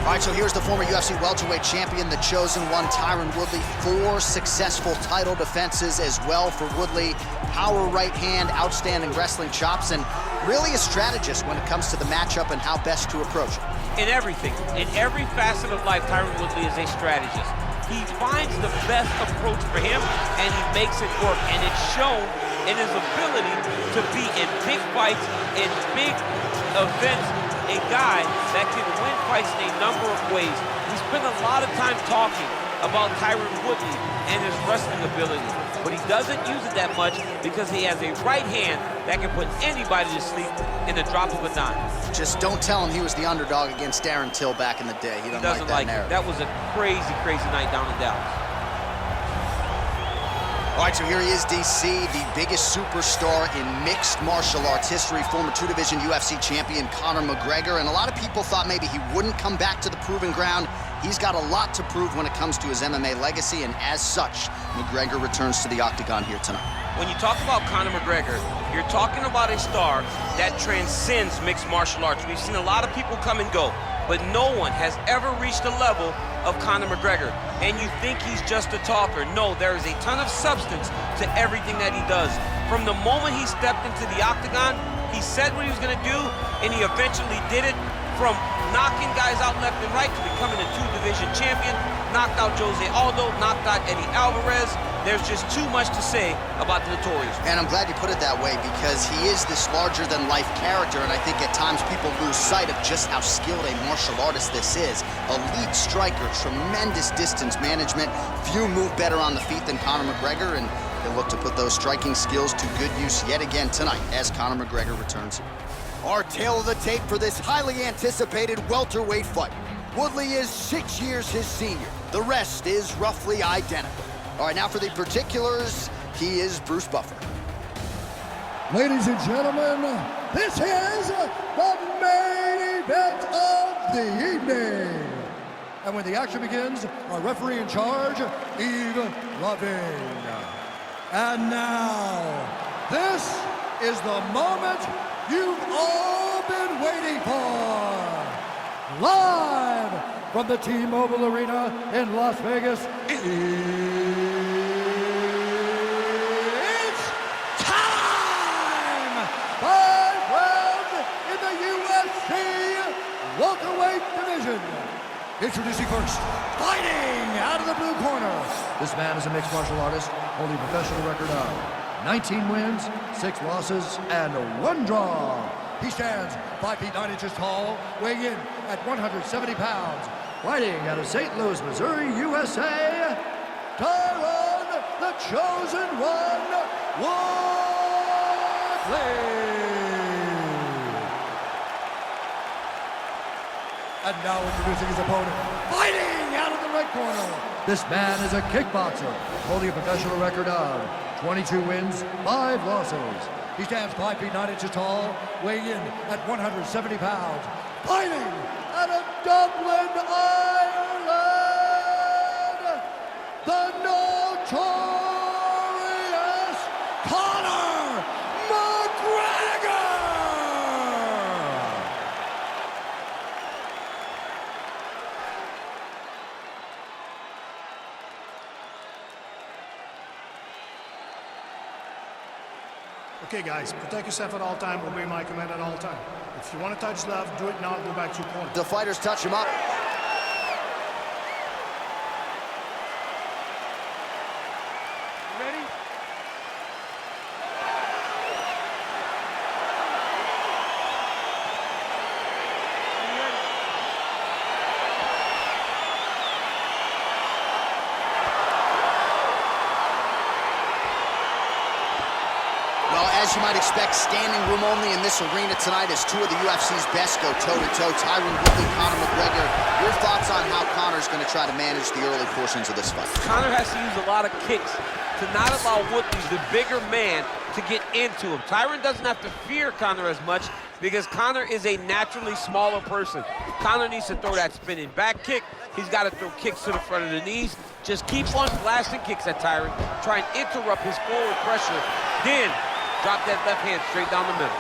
All right, so here's the former UFC welterweight champion, the chosen one, Tairon Wudli. 4 successful title defenses as well for Wudli. Power right hand, outstanding wrestling chops, and really a strategist when it comes to the matchup and how best to approach it. In everything, in every facet of life, Tairon Wudli is a strategist. He finds the best approach for him, and he makes it work. And it's shown in his ability to be in big fights, in big events, a guy that can win fights in a number of ways. We spend a lot of time talking about Tairon Wudli and his wrestling ability, but he doesn't use it that much because he has a right hand that can put anybody to sleep in the drop of a dime. Just don't tell him he was the underdog against Darren Till back in the day. He doesn't like that narrative. That was a crazy, crazy night down in Dallas. All right, so here he is, DC, the biggest superstar in mixed martial arts history, former 2-division UFC champion Conor McGregor, and a lot of people thought maybe he wouldn't come back to the proving ground. He's got a lot to prove when it comes to his MMA legacy, and as such, McGregor returns to the octagon here tonight. When you talk about Conor McGregor, you're talking about a star that transcends mixed martial arts. We've seen a lot of people come and go, but no one has ever reached the level of Conor McGregor. And you think he's just a talker. No, there is a ton of substance to everything that he does. From the moment he stepped into the octagon, he said what he was gonna do, and he eventually did it. From knocking guys out left and right to becoming a 2-division champion, knocked out Jose Aldo, knocked out Eddie Alvarez. There's just too much to say about the Notorious. And I'm glad you put it that way, because he is this larger-than-life character, and I think at times people lose sight of just how skilled a martial artist this is. Elite striker, tremendous distance management. Few move better on the feet than Conor McGregor, and he'll look to put those striking skills to good use yet again tonight as Conor McGregor returns here. Our tale of the tape for this highly anticipated welterweight fight. Wudli is 6 years his senior. The rest is roughly identical. All right, now for the particulars, he is Bruce Buffer. Ladies and gentlemen, this is the main event of the evening. And when the action begins, our referee in charge, Yves Lavigne. And now, this is the moment you've all been waiting for. Live from the T-Mobile Arena in Las Vegas, it's time! 5 rounds in the UFC welterweight division. Introducing first, fighting out of the blue corner. This man is a mixed martial artist, holding a professional record of 19 wins, 6 losses, and 1 draw. He stands 5 feet 9 inches tall, weighing in at 170 pounds. Fighting out of St. Louis, Missouri, USA, Tairon, the chosen one, Wudli. And now introducing his opponent, fighting out of the red corner. This man is a kickboxer, holding a professional record of 22 wins, 5 losses. He stands 5 feet 9 inches tall, weighing in at 170 pounds. Fighting out of Dublin, Ireland, the notorious Conor McGregor! Okay, guys, protect yourself at all time, obey my command at all time. If you want to touch love, do it now, go back to your corner. The fighters touch him up. Ready? As you might expect, standing room only in this arena tonight as 2 of the UFC's best go toe-to-toe. Tairon Wudli, Conor McGregor. Your thoughts on how Conor's going to try to manage the early portions of this fight? Conor has to use a lot of kicks to not allow Woodley, the bigger man, to get into him. Tairon doesn't have to fear Conor as much because Conor is a naturally smaller person. Conor needs to throw that spinning back kick. He's got to throw kicks to the front of the knees. Just keep on blasting kicks at Tairon. Try and interrupt his forward pressure. Then drop that left hand straight down the middle.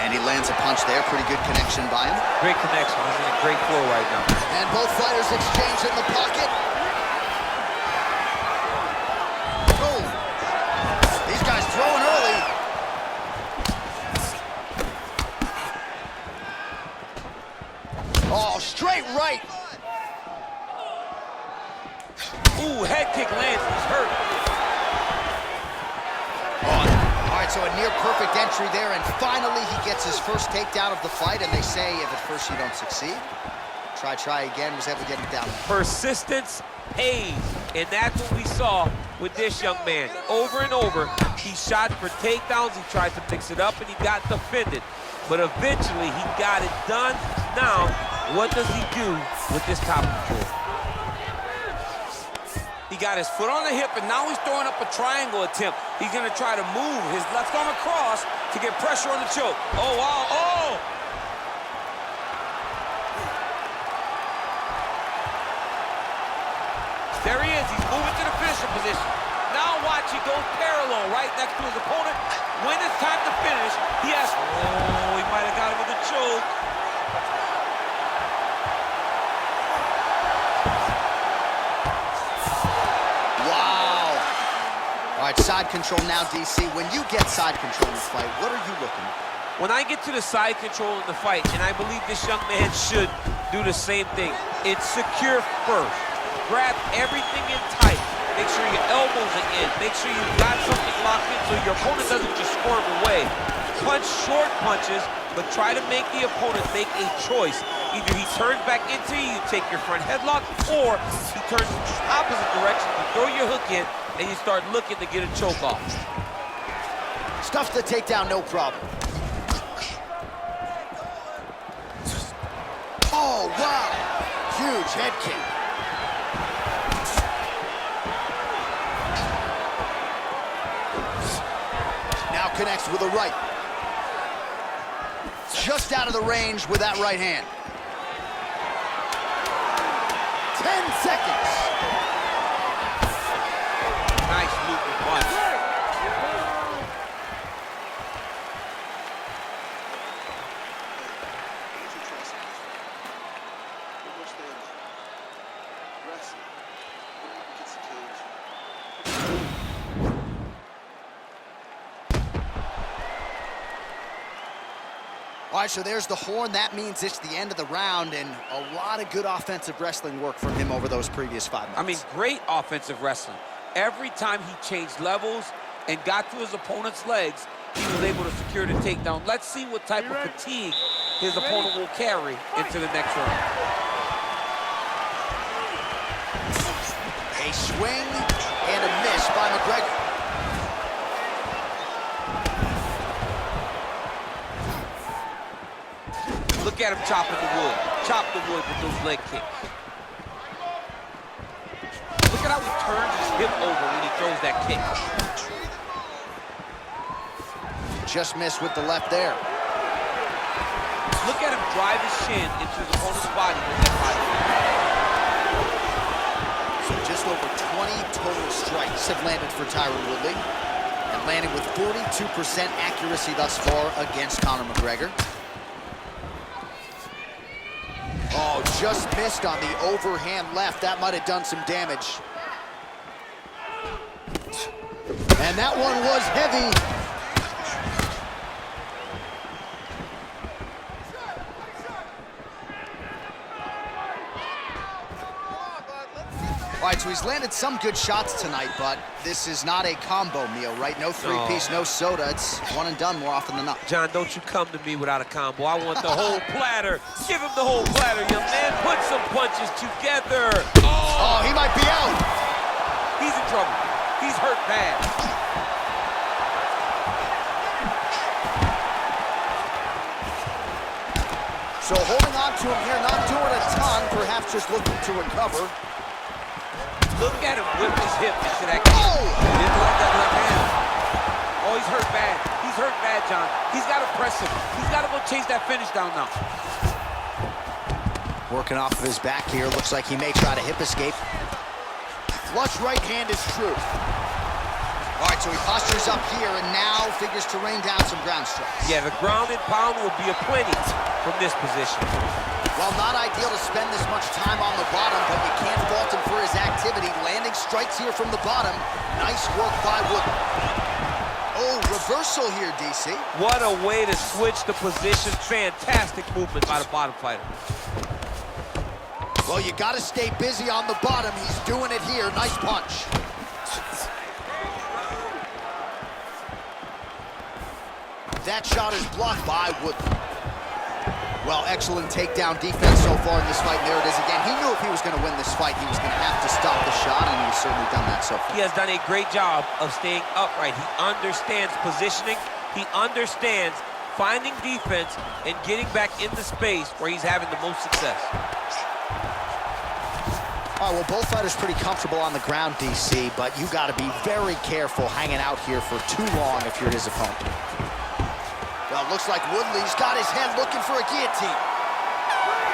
And he lands a punch there. Pretty good connection by him. Great connection. He's in a great flow right now. And both fighters exchange in the pocket. Oh! These guys throwing early. Oh, straight right. Ooh, head kick lands. He's hurt. All right, so a near-perfect entry there, and finally he gets his first takedown of the fight, and they say if at first you don't succeed, try again, was able to get him down. Persistence pays, and that's what we saw with this young man. Over and over, he shot for takedowns, he tried to mix it up, and he got defended. But eventually, he got it done. Now, what does he do with this top control? He got his foot on the hip, and now he's throwing up a triangle attempt. He's gonna try to move his left arm across to get pressure on the choke. Oh, wow, oh! There he is, he's moving to the finisher position. Now watch, he goes parallel right next to his opponent. When it's time to finish, he has, oh, he might have got him with a choke. All right, side control now, DC. When you get side control in the fight, what are you looking at? When I get to the side control in the fight, and I believe this young man should do the same thing, it's secure first. Grab everything in tight. Make sure your elbows are in. Make sure you've got something locked in so your opponent doesn't just squirm away. Punch short punches, but try to make the opponent make a choice. Either he turns back into you, take your front headlock, or he turns in the opposite direction, you throw your hook in, and you start looking to get a choke off. Stuff the takedown, no problem. Oh, wow. Huge head kick. Now connects with a right. Just out of the range with that right hand. 10 seconds. Nice looping punch. All right, so there's the horn. That means it's the end of the round, and a lot of good offensive wrestling work from him over those previous 5 minutes. I mean, great offensive wrestling. Every time he changed levels and got to his opponent's legs, he was able to secure the takedown. Let's see what type of fatigue his opponent will carry into the next round. A swing and a miss by McGregor. Look at him chopping the wood. Chop the wood with those leg kicks. Look at how he turns his hip over when he throws that kick. Just missed with the left there. Look at him drive his shin into his opponent's body with that body. So just over 20 total strikes have landed for Tairon Woodley, and landing with 42% accuracy thus far against Conor McGregor. Oh, just missed on the overhand left. That might have done some damage. And that one was heavy. All right, so he's landed some good shots tonight, but this is not a combo meal, right? No three-piece, no soda. It's one and done more often than not. John, don't you come to me without a combo. I want the whole platter. Give him the whole platter, young man. Put some punches together. Oh, he might be out. He's in trouble. He's hurt bad. So holding on to him here, not doing a ton, perhaps just looking to recover. Look at him whip his hip into that kick. Oh! Didn't like that left hand. Oh, he's hurt bad. He's hurt bad, John. He's got to press him. He's got to go chase that finish down now. Working off of his back here. Looks like he may try to hip escape. Flush right hand is true. All right, right, so he postures up here and now figures to rain down some ground strikes. Yeah, the ground and pound will be aplenty from this position. Well, not ideal to spend this much time on the bottom, but you can't fault him for his activity. Landing strikes here from the bottom. Nice work by Wudli. Oh, reversal here, DC. What a way to switch the position. Fantastic movement by the bottom fighter. Well, you got to stay busy on the bottom. He's doing it here. Nice punch. That shot is blocked by Wudli. Well, excellent takedown defense so far in this fight. And there it is again. He knew if he was going to win this fight, he was going to have to stop the shot, and he's certainly done that so far. He has done a great job of staying upright. He understands positioning. He understands finding defense and getting back into space where he's having the most success. All right, well, both fighters pretty comfortable on the ground, DC, but you got to be very careful hanging out here for too long if you're his opponent. Well, it looks like Woodley's got his head looking for a guillotine.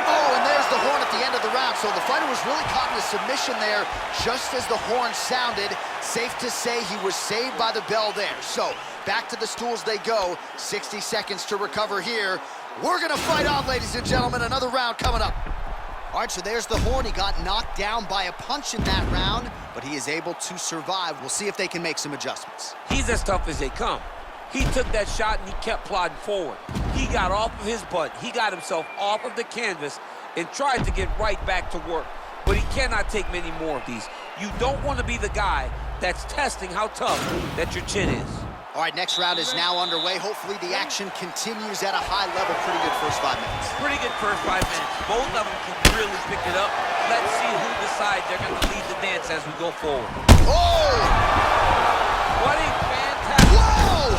Oh, and there's the horn at the end of the round. So the fighter was really caught in a submission there just as the horn sounded. Safe to say he was saved by the bell there. So back to the stools they go. 60 seconds to recover here. We're going to fight on, ladies and gentlemen. Another round coming up. All right, so there's the horn. He got knocked down by a punch in that round, but he is able to survive. We'll see if they can make some adjustments. He's as tough as they come. He took that shot and he kept plodding forward. He got off of his butt. He got himself off of the canvas and tried to get right back to work. But he cannot take many more of these. You don't want to be the guy that's testing how tough that your chin is. All right, next round is now underway. Hopefully the action continues at a high level. Pretty good first 5 minutes. Pretty good first 5 minutes. Both of them can really pick it up. Let's see who decides they're going to lead the dance as we go forward. Oh! What a fantastic... Whoa!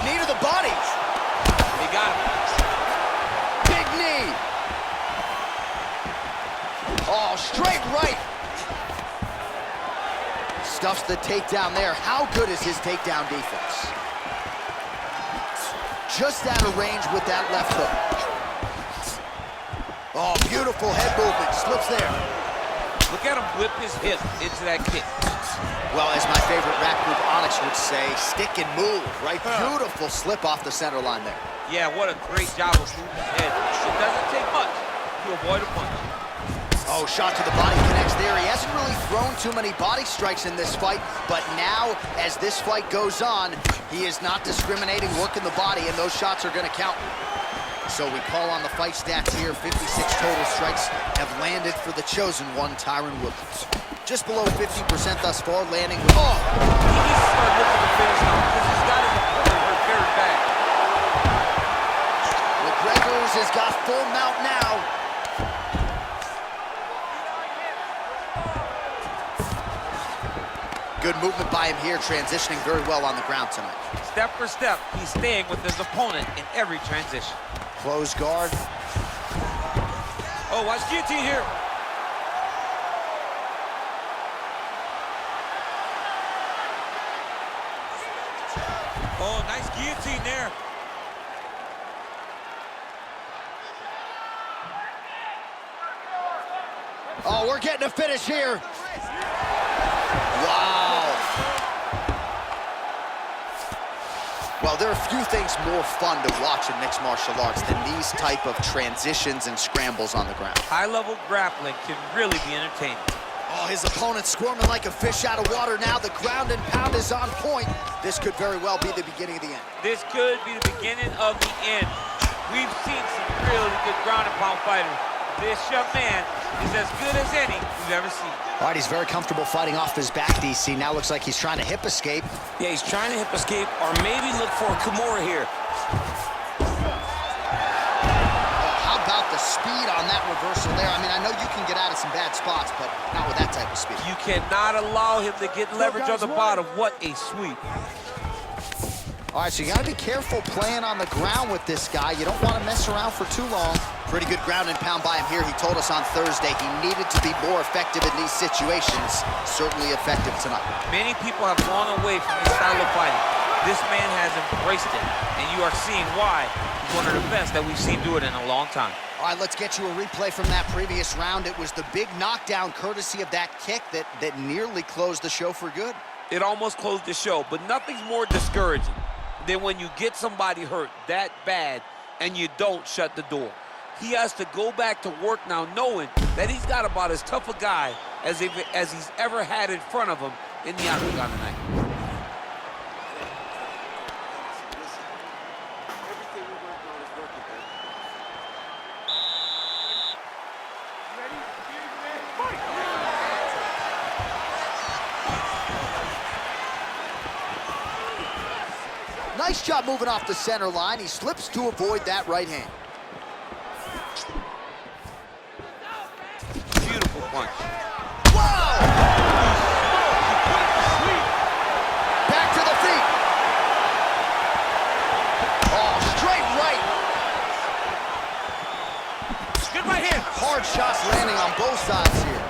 Knee to the body. He got him. Big knee. Oh, straight right. Stuffs the takedown there. How good is his takedown defense? Just out of range with that left hook. Oh, beautiful head movement. Slips there. Look at him whip his hip into that kick. Well, as my favorite rap group Onyx would say, stick and move, right? Beautiful slip off the center line there. Yeah, what a great job of moving his head. It doesn't take much to avoid a punch. Oh, shot to the body connects there. He hasn't really thrown too many body strikes in this fight, but now, as this fight goes on, he is not discriminating, working the body, and those shots are going to count. So we call on the fight stats here. 56 total strikes have landed for the chosen one, Tairon Wudli. Just below 50% thus far, landing with... Oh! He needs to start looking to finish now because he's got his opponent hurt very bad. McGregor's has got full mount now. Good movement by him here, transitioning very well on the ground tonight. Step for step, he's staying with his opponent in every transition. Close guard. Oh, watch guillotine here. Oh, nice guillotine there. Oh, we're getting a finish here. Wow. Well, there are few things more fun to watch in mixed martial arts than these type of transitions and scrambles on the ground. High-level grappling can really be entertaining. Oh, his opponent squirming like a fish out of water now. The ground and pound is on point. This could very well be the beginning of the end. This could be the beginning of the end. We've seen some really good ground and pound fighters. This young man is as good as any we've ever seen. All right, he's very comfortable fighting off his back, DC. Now looks like he's trying to hip escape. Yeah, he's trying to hip escape or maybe look for a Kimura here. How about the speed on that reversal there? I mean, I know you can get out of some bad spots, but not with that type of speed. You cannot allow him to get leverage on the bottom. What a sweep. All right, so you got to be careful playing on the ground with this guy. You don't want to mess around for too long. Pretty good ground and pound by him here. He told us on Thursday he needed to be more effective in these situations. Certainly effective tonight. Many people have gone away from this style of fighting. This man has embraced it, and you are seeing why he's one of the best that we've seen do it in a long time. All right, let's get you a replay from that previous round. It was the big knockdown courtesy of that kick that nearly closed the show for good. It almost closed the show, but nothing's more discouraging than when you get somebody hurt that bad and you don't shut the door. He has to go back to work now knowing that he's got about as tough a guy as he's ever had in front of him in the octagon tonight. Nice job moving off the center line. He slips to avoid that right hand. Beautiful punch. Whoa! Back to the feet. Oh, straight right. Good right hand. Hard shots landing on both sides here.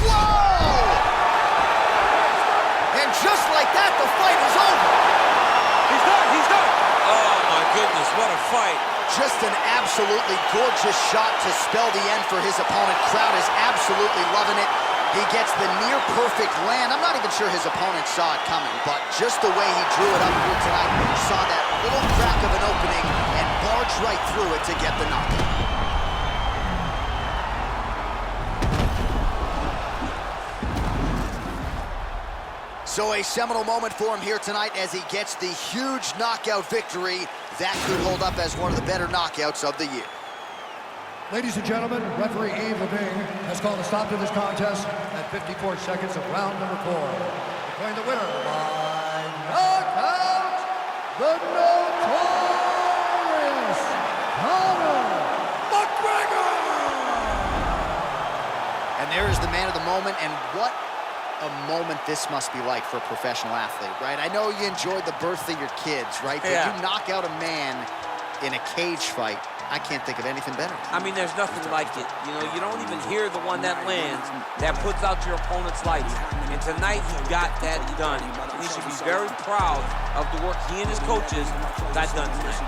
Whoa! And just like that, the fight is over. He's done. He's done. Oh, my goodness, what a fight. Just an absolutely gorgeous shot to spell the end for his opponent. Crowd is absolutely loving it. He gets the near-perfect land. I'm not even sure his opponent saw it coming, but just the way he drew it up here tonight, saw that little crack of an opening and barged right through it to get the knockout. So a seminal moment for him here tonight as he gets the huge knockout victory. That could hold up as one of the better knockouts of the year. Ladies and gentlemen, referee Yves Levine has called a stop to this contest at 54 seconds of round number 4. Declaring the winner by knockout, the notorious Conor Macgregor! And there is the man of the moment, and what a moment this must be like for a professional athlete, right? I know you enjoyed the birth of your kids, right? But you knock out a man in a cage fight, I can't think of anything better. I mean, there's nothing like it. You know, you don't even hear the one that lands, that puts out your opponent's lights. And tonight, he got that done. And he should be very proud of the work he and his coaches got done tonight.